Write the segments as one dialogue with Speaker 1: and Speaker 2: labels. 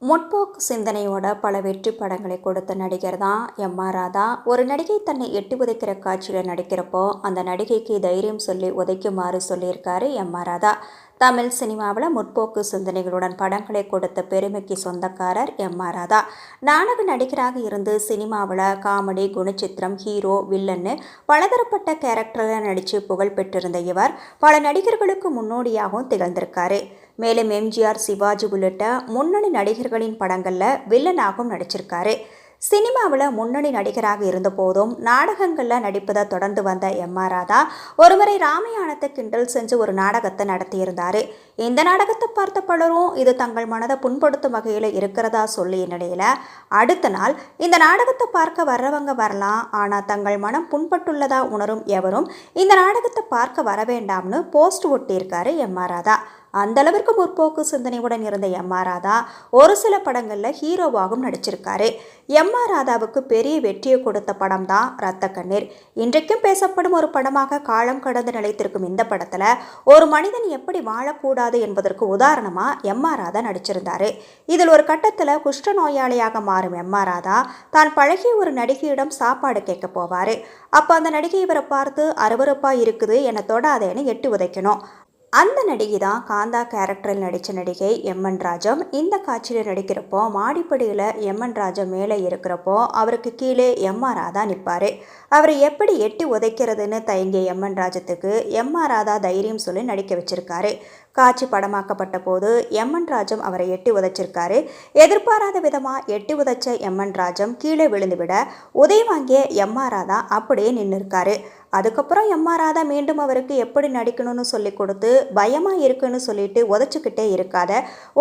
Speaker 1: முற்போக்கு சிந்தனையோட பல வெற்றி படங்களை கொடுத்த நடிகர் தான் எம்.ஆர். ராதா. ஒரு நடிகை தன்னை எட்டி உதைக்கிற காட்சியில் நடிக்கிறப்போ அந்த நடிகைக்கு தைரியம் சொல்லி உதைக்குமாறு சொல்லியிருக்காரு எம்.ஆர். ராதா. தமிழ் சினிமாவில் முற்போக்கு சிந்தனைகளுடன் படங்களை கொடுத்த பெருமைக்கு சொந்தக்காரர் எம்.ஆர். ராதா. நாடக நடிகராக இருந்து சினிமாவில் காமெடி, குணச்சித்திரம், ஹீரோ, வில்லன்னு பலதரப்பட்ட கேரக்டரில் நடித்து புகழ் பெற்றிருந்த இவர் பல நடிகர்களுக்கு முன்னோடியாகவும் திகழ்ந்திருக்காரு. மேலும் எம்ஜிஆர், சிவாஜி உள்ளிட்ட முன்னணி நடிகர்களின் படங்களில் வில்லனாகவும் நடிச்சிருக்காரு. சினிமாவில் முன்னணி நடிகராக இருந்த போதும் நாடகங்களில் நடிப்பதை தொடர்ந்து வந்த எம்.ஆர். ராதா ஒருமுறை ராமாயணத்தை கிண்டல் செஞ்சு ஒரு நாடகத்தை நடத்தியிருந்தார். இந்த நாடகத்தை பார்த்த பலரும் இது தங்கள் மனதை புண்படுத்தும் வகையில் இருக்கிறதா சொல்லிய நிலையில் அடுத்த நாள் இந்த நாடகத்தை பார்க்க வர்றவங்க வரலாம், ஆனால் தங்கள் மனம் புண்பட்டுள்ளதா உணரும் எவரும் இந்த நாடகத்தை பார்க்க வர வேண்டாம்னு போஸ்ட் ஒட்டியிருக்காரு எம்.ஆர். ராதா. அந்த அளவிற்கு முற்போக்கு சிந்தனையுடன் இருந்த எம்.ஆர். ராதா ஒரு சில படங்களில் ஹீரோவாகவும் நடிச்சிருக்காரு. எம்.ஆர். ராதாவுக்கு பெரிய வெற்றியை கொடுத்த படம் தான் ரத்த கண்ணீர். இன்றைக்கும் பேசப்படும் ஒரு படமாக காலம் கடந்து நிலைத்திருக்கும் இந்த படத்தில் ஒரு மனிதன் எப்படி வாழக்கூடாது என்பதற்கு உதாரணமாக எம்.ஆர். ராதா நடிச்சிருந்தாரு. இதில் ஒரு கட்டத்தில் குஷ்ட நோயாளியாக மாறும் எம்.ஆர். ராதா தான் பழகிய ஒரு நடிகையிடம் சாப்பாடு கேட்க போவார். அப்போ அந்த நடிகை இவரை பார்த்து அருவருப்பாக இருக்குது, என்னை தொடாதேன்னு எட்டி உதைக்கணும். அந்த நடிகை தான் காந்தா கேரக்டரில் நடித்த நடிகை எம்.என். ராஜம். இந்த காட்சியில் நடிக்கிறப்போ மாடிப்படியில் எம்.என். ராஜம் மேலே இருக்கிறப்போ அவருக்கு கீழே எம்.ஆர். ராதா நிற்பார். அவரை எப்படி எட்டி உதைக்கிறதுன்னு தயங்கிய எம்.என். ராஜத்துக்கு எம்.ஆர். ராதா தைரியம் சொல்லி நடிக்க வச்சிருக்காரு. காட்சி படமாக்கப்பட்ட போது எம்.என். ராஜம் அவரை எட்டி உதைச்சிருக்காரு. எதிர்பாராத விதமாக எட்டி உதைச்ச எம்.என். ராஜம் கீழே விழுந்துவிட உதவி வாங்கிய எம்.ஆர். ராதா அப்படியே நின்றுருக்காரு. அதுக்கப்புறம் எம்.ஆர். ராதா மீண்டும் அவருக்கு எப்படி நடிக்கணும்னு சொல்லி கொடுத்து பயமாக இருக்குன்னு சொல்லிட்டு உதச்சிக்கிட்டே இருக்காத,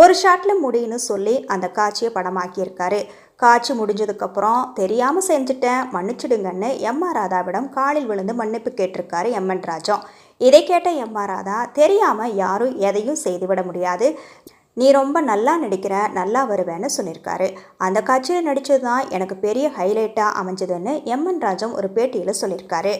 Speaker 1: ஒரு ஷாட்டில் முடியும்னு சொல்லி அந்த காட்சியை படமாக்கியிருக்காரு. காட்சி முடிஞ்சதுக்கப்புறம் தெரியாமல் செஞ்சுட்டேன், மன்னிச்சிடுங்கன்னு எம்.ஆர். ராதாவிடம் காலில் விழுந்து மன்னிப்பு கேட்டிருக்காரு எம்.என். ராஜம். இதை கேட்ட எம்.ஆர். ராதா தெரியாமல் யாரும் எதையும் செய்துவிட முடியாது, நீ ரொம்ப நல்லா நடிக்கிற, நல்லா வருவேன்னு சொல்லியிருக்காரு. அந்த காட்சியில் நடித்தது தான் எனக்கு பெரிய ஹைலைட்டாக அமைஞ்சதுன்னு எம்.என். ராஜம் ஒரு பேட்டியில் சொல்லியிருக்காரு.